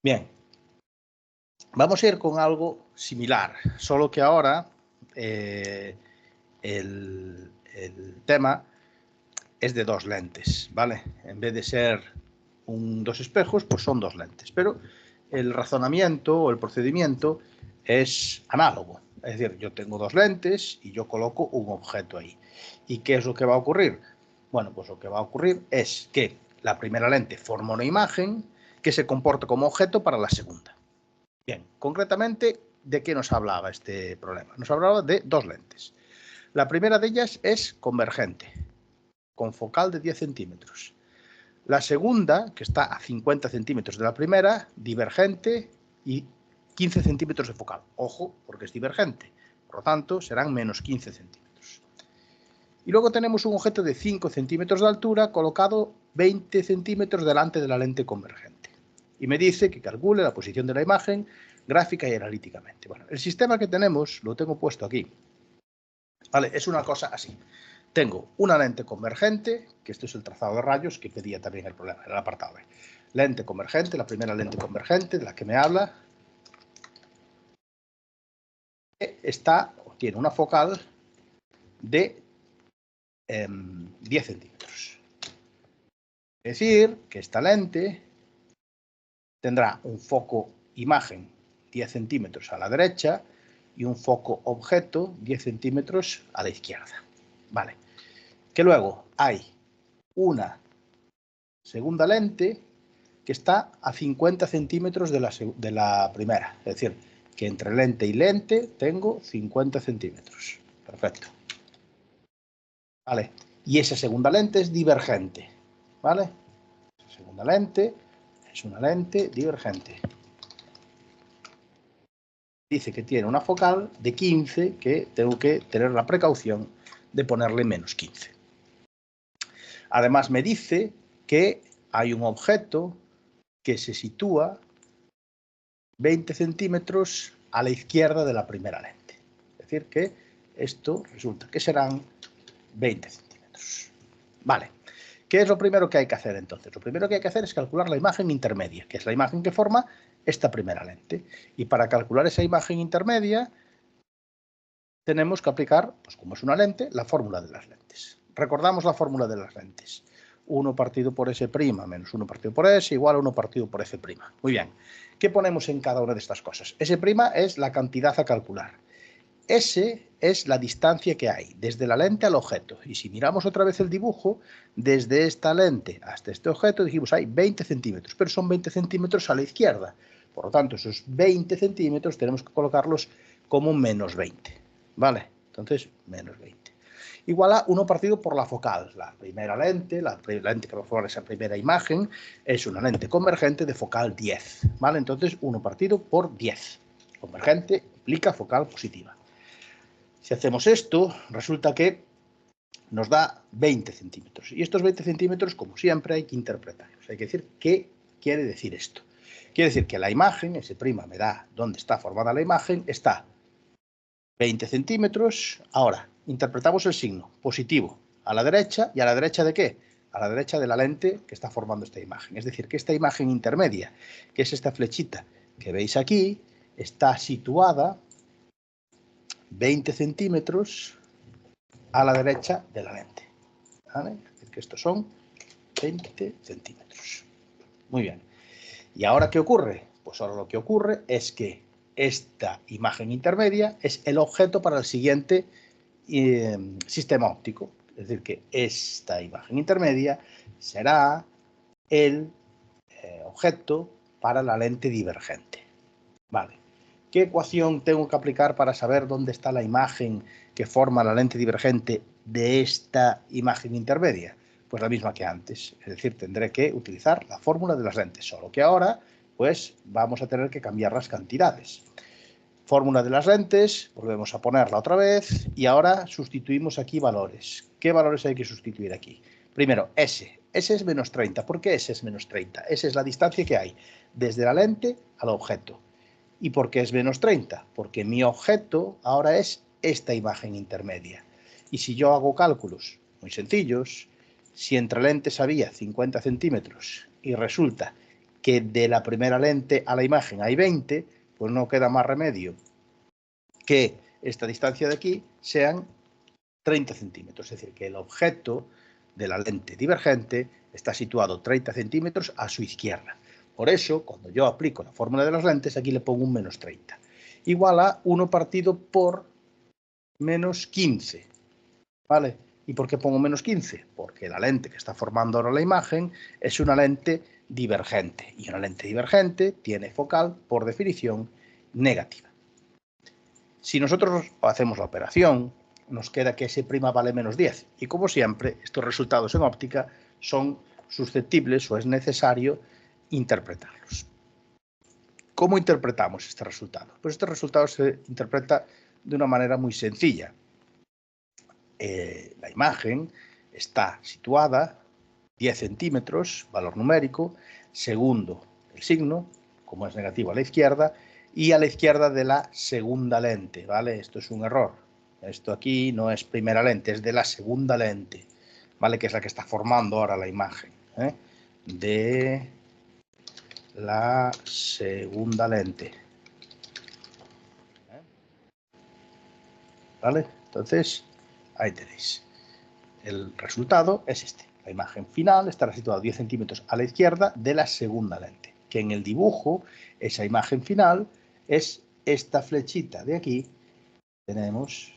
Bien, vamos a ir con algo similar, solo que ahora el tema es de dos lentes, ¿vale? En vez de ser dos espejos, pues son dos lentes. Pero el razonamiento o el procedimiento es análogo. Es decir, yo tengo dos lentes y yo coloco un objeto ahí. ¿Y qué es lo que va a ocurrir? Bueno, pues lo que va a ocurrir es que la primera lente forma una imagen que se comporta como objeto para la segunda. Bien, concretamente, ¿de qué nos hablaba este problema? Nos hablaba de dos lentes. La primera de ellas es convergente, con focal de 10 centímetros. La segunda, que está a 50 centímetros de la primera, divergente y 15 centímetros de focal. Ojo, porque es divergente. Por lo tanto, serán menos 15 centímetros. Y luego tenemos un objeto de 5 centímetros de altura colocado 20 centímetros delante de la lente convergente. Y me dice que calcule la posición de la imagen gráfica y analíticamente. Bueno, el sistema que tenemos, lo tengo puesto aquí. Vale, es una cosa así. Tengo una lente convergente, que esto es el trazado de rayos que pedía también el problema, en el apartado B. Lente convergente, la primera lente convergente de la que me habla, tiene una focal de 10 centímetros. Es decir, que esta lente tendrá un foco imagen 10 centímetros a la derecha y un foco objeto 10 centímetros a la izquierda. Vale. Que luego hay una segunda lente que está a 50 centímetros de la primera. Es decir, que entre lente y lente tengo 50 centímetros. Perfecto. Vale. Y esa segunda lente es divergente. ¿Vale? Esa segunda lente es una lente divergente. Dice que tiene una focal de 15, que tengo que tener la precaución de ponerle menos 15. Además me dice que hay un objeto que se sitúa 20 centímetros a la izquierda de la primera lente. Es decir, que esto resulta que serán 20 centímetros. Vale. ¿Qué es lo primero que hay que hacer entonces? Lo primero que hay que hacer es calcular la imagen intermedia, que es la imagen que forma esta primera lente. Y para calcular esa imagen intermedia tenemos que aplicar, pues como es una lente, la fórmula de las lentes. Recordamos la fórmula de las lentes. 1 partido por S' menos 1 partido por S igual a 1 partido por F'. Muy bien. ¿Qué ponemos en cada una de estas cosas? S' es la cantidad a calcular. S es la distancia que hay desde la lente al objeto. Y si miramos otra vez el dibujo, desde esta lente hasta este objeto, dijimos hay 20 centímetros, pero son 20 centímetros a la izquierda. Por lo tanto, esos 20 centímetros tenemos que colocarlos como menos 20. ¿Vale? Entonces, menos 20. Igual a 1 partido por la focal. La primera lente, la lente que va a formar esa primera imagen, es una lente convergente de focal 10. ¿Vale? Entonces, 1 partido por 10. Convergente implica focal positiva. Si hacemos esto, resulta que nos da 20 centímetros. Y estos 20 centímetros, como siempre, hay que interpretarlos. Hay que decir qué quiere decir esto. Quiere decir que la imagen, S' me da dónde está formada la imagen, está 20 centímetros. Ahora, interpretamos el signo positivo a la derecha. ¿Y a la derecha de qué? A la derecha de la lente que está formando esta imagen. Es decir, que esta imagen intermedia, que es esta flechita que veis aquí, está situada 20 centímetros a la derecha de la lente. ¿Vale? Es decir, que estos son 20 centímetros. Muy bien. ¿Y ahora qué ocurre? Pues ahora lo que ocurre es que esta imagen intermedia es el objeto para el siguiente sistema óptico. Es decir, que esta imagen intermedia será el objeto para la lente divergente. Vale. ¿Qué ecuación tengo que aplicar para saber dónde está la imagen que forma la lente divergente de esta imagen intermedia? Pues la misma que antes. Es decir, tendré que utilizar la fórmula de las lentes, solo que ahora pues vamos a tener que cambiar las cantidades. Fórmula de las lentes, volvemos a ponerla otra vez y ahora sustituimos aquí valores. ¿Qué valores hay que sustituir aquí? Primero, S. S es menos 30. ¿Por qué S es menos 30? S es la distancia que hay desde la lente al objeto. ¿Y por qué es menos 30? Porque mi objeto ahora es esta imagen intermedia. Y si yo hago cálculos muy sencillos, si entre lentes había 50 centímetros y resulta que de la primera lente a la imagen hay 20, pues no queda más remedio que esta distancia de aquí sean 30 centímetros. Es decir, que el objeto de la lente divergente está situado 30 centímetros a su izquierda. Por eso, cuando yo aplico la fórmula de las lentes, aquí le pongo un menos 30. Igual a 1 partido por menos 15. ¿Vale? ¿Y por qué pongo menos 15? Porque la lente que está formando ahora la imagen es una lente divergente. Y una lente divergente tiene focal, por definición, negativa. Si nosotros hacemos la operación, nos queda que S' vale menos 10. Y como siempre, estos resultados en óptica son susceptibles o es necesario interpretarlos. ¿Cómo interpretamos este resultado? Pues este resultado se interpreta de una manera muy sencilla. La imagen está situada 10 centímetros, valor numérico, segundo el signo, como es negativo a la izquierda, y a la izquierda de la segunda lente, ¿vale? Esto es un error. Esto aquí no es primera lente, es de la segunda lente, ¿vale? Que es la que está formando ahora la imagen, ¿eh? De la segunda lente. ¿Vale? Entonces, ahí tenéis. El resultado es este. La imagen final estará situada 10 centímetros a la izquierda de la segunda lente. Que en el dibujo, esa imagen final es esta flechita de aquí. Tenemos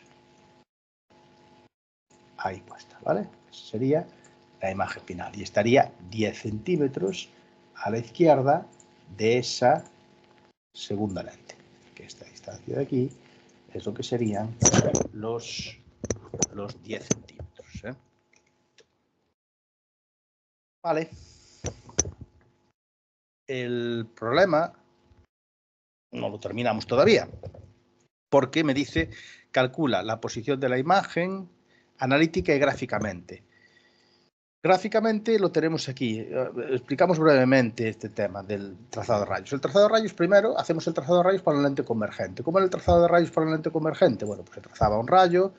ahí puesta, ¿vale? Esa sería la imagen final. Y estaría 10 centímetros a la izquierda de esa segunda lente. Que esta distancia de aquí es lo que serían los 10 centímetros. Vale. El problema no lo terminamos todavía, porque me dice calcula la posición de la imagen analítica y gráficamente. Gráficamente lo tenemos aquí. Explicamos brevemente este tema del trazado de rayos. El trazado de rayos, primero, hacemos el trazado de rayos para la lente convergente. ¿Cómo era el trazado de rayos para la lente convergente? Bueno, pues se trazaba un rayo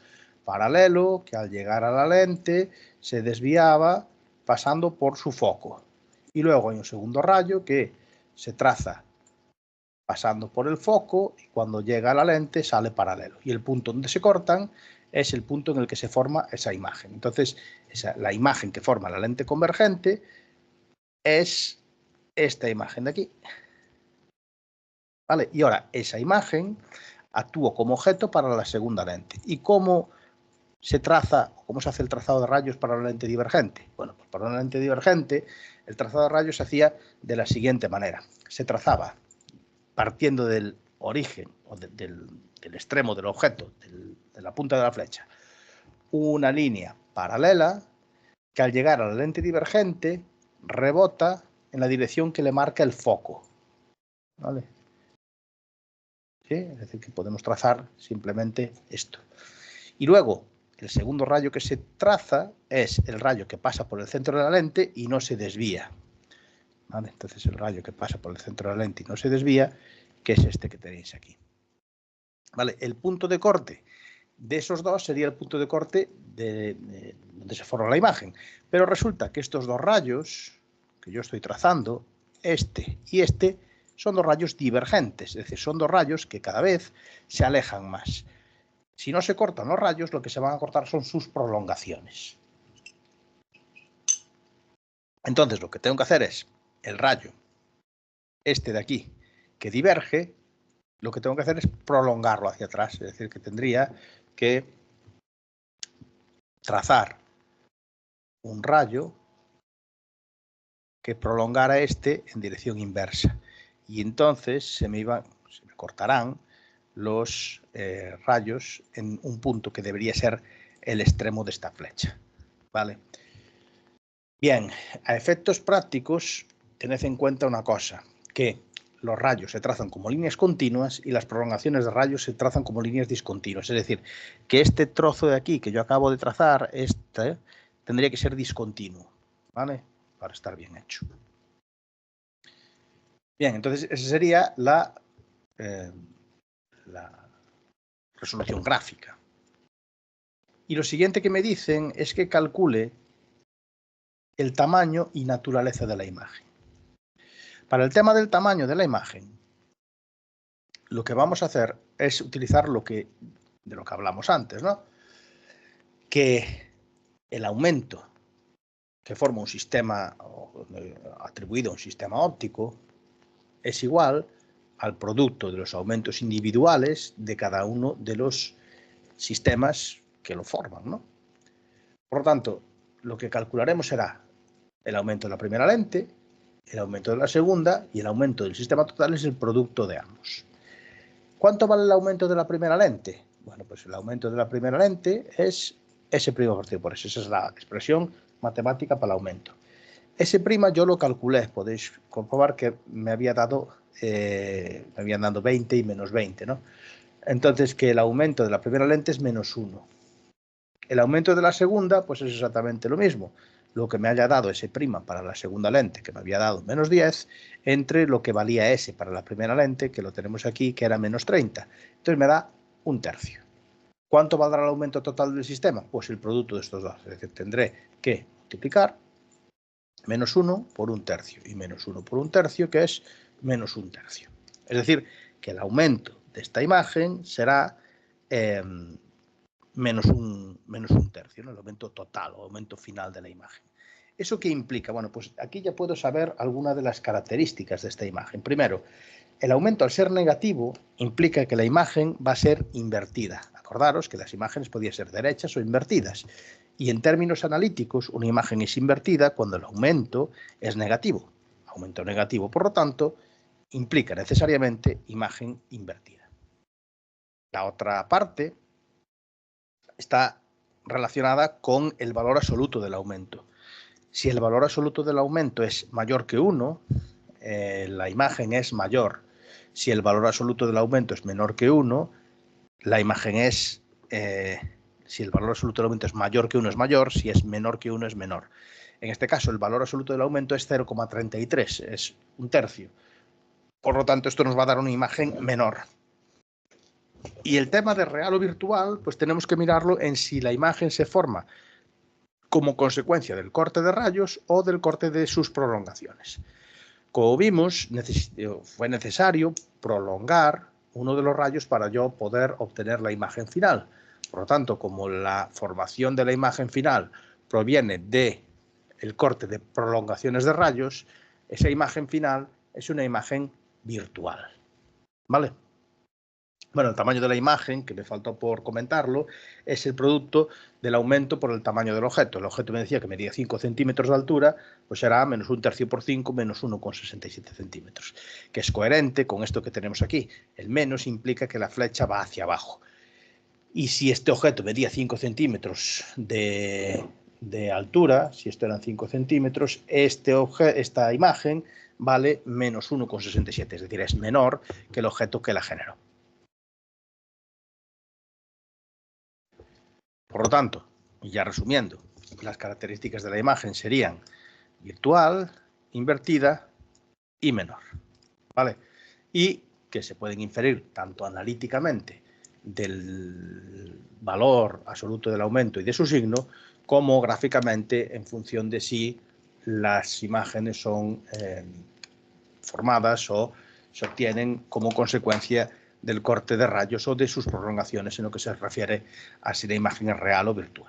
paralelo que al llegar a la lente se desviaba pasando por su foco. Y luego hay un segundo rayo que se traza pasando por el foco y cuando llega a la lente sale paralelo. Y el punto donde se cortan es el punto en el que se forma esa imagen. Entonces, la imagen que forma la lente convergente es esta imagen de aquí. ¿Vale? Y ahora, esa imagen actúa como objeto para la segunda lente. ¿Y cómo se traza, cómo se hace el trazado de rayos para la lente divergente? Bueno, pues para una lente divergente, el trazado de rayos se hacía de la siguiente manera. Se trazaba partiendo del origen o del extremo del objeto, de la punta de la flecha, una línea paralela que al llegar a la lente divergente rebota en la dirección que le marca el foco. ¿Vale? ¿Sí? Es decir, que podemos trazar simplemente esto. Y luego, el segundo rayo que se traza es el rayo que pasa por el centro de la lente y no se desvía. ¿Vale? Entonces, el rayo que pasa por el centro de la lente y no se desvía, que es este que tenéis aquí. ¿Vale? El punto de corte de esos dos sería el punto de corte de donde se forma la imagen. Pero resulta que estos dos rayos que yo estoy trazando, este y este, son dos rayos divergentes. Es decir, son dos rayos que cada vez se alejan más. Si no se cortan los rayos, lo que se van a cortar son sus prolongaciones. Entonces, lo que tengo que hacer es el rayo, este de aquí, que diverge, lo que tengo que hacer es prolongarlo hacia atrás. Es decir, que tendría que trazar un rayo que prolongara este en dirección inversa. Y entonces se me cortarán los rayos en un punto que debería ser el extremo de esta flecha. ¿Vale? Bien, a efectos prácticos, tened en cuenta una cosa, que los rayos se trazan como líneas continuas y las prolongaciones de rayos se trazan como líneas discontinuas. Es decir, que este trozo de aquí que yo acabo de trazar, tendría que ser discontinuo, ¿vale? Para estar bien hecho. Bien, entonces esa sería la resolución gráfica. Y lo siguiente que me dicen es que calcule el tamaño y naturaleza de la imagen. Para el tema del tamaño de la imagen, lo que vamos a hacer es utilizar de lo que hablamos antes, ¿no? Que el aumento que forma un sistema atribuido a un sistema óptico es igual al producto de los aumentos individuales de cada uno de los sistemas que lo forman, ¿no? Por lo tanto, lo que calcularemos será el aumento de la primera lente, el aumento de la segunda y el aumento del sistema total es el producto de ambos. ¿Cuánto vale el aumento de la primera lente? Bueno, pues el aumento de la primera lente es S' partido por S. Esa es la expresión matemática para el aumento. S' yo lo calculé, podéis comprobar que me habían dado 20 y menos 20, ¿no? Entonces, que el aumento de la primera lente es menos 1. El aumento de la segunda, pues es exactamente lo mismo. Lo que me haya dado S' para la segunda lente, que me había dado menos 10, entre lo que valía S para la primera lente, que lo tenemos aquí, que era menos 30. Entonces me da 1/3. ¿Cuánto valdrá el aumento total del sistema? Pues el producto de estos dos. Es decir, tendré que multiplicar menos 1 por 1/3 y menos 1 por 1/3, que es menos 1/3. Es decir, que el aumento de esta imagen será menos 1/3, ¿no? El aumento total o aumento final de la imagen. ¿Eso qué implica? Bueno, pues aquí ya puedo saber algunas de las características de esta imagen. Primero, el aumento al ser negativo implica que la imagen va a ser invertida. Acordaros que las imágenes podían ser derechas o invertidas. Y en términos analíticos, una imagen es invertida cuando el aumento es negativo. Aumento negativo, por lo tanto, implica necesariamente imagen invertida. La otra parte está relacionada con el valor absoluto del aumento. Si el valor absoluto del aumento es mayor que 1, la imagen es mayor. Si el valor absoluto del aumento es menor que 1, la imagen es... si el valor absoluto del aumento es mayor que 1 es mayor, si es menor que 1 es menor. En este caso, el valor absoluto del aumento es 0,33, es 1/3. Por lo tanto, esto nos va a dar una imagen menor. Y el tema de real o virtual, pues tenemos que mirarlo en si la imagen se forma como consecuencia del corte de rayos o del corte de sus prolongaciones. Como vimos, fue necesario prolongar uno de los rayos para yo poder obtener la imagen final. Por lo tanto, como la formación de la imagen final proviene del corte de prolongaciones de rayos, esa imagen final es una imagen virtual. ¿Vale? Bueno, el tamaño de la imagen, que me faltó por comentarlo, es el producto del aumento por el tamaño del objeto. El objeto me decía que medía 5 centímetros de altura, pues será menos 1/3 por 5, menos 1,67 centímetros, que es coherente con esto que tenemos aquí. El menos implica que la flecha va hacia abajo. Y si este objeto medía 5 centímetros de altura, si esto eran 5 centímetros, esta imagen vale menos 1,67, es decir, es menor que el objeto que la generó. Por lo tanto, y ya resumiendo, las características de la imagen serían virtual, invertida y menor, ¿vale? Y que se pueden inferir tanto analíticamente del valor absoluto del aumento y de su signo, como gráficamente en función de si las imágenes son formadas o se obtienen como consecuencia del corte de rayos o de sus prolongaciones en lo que se refiere a si la imagen es real o virtual.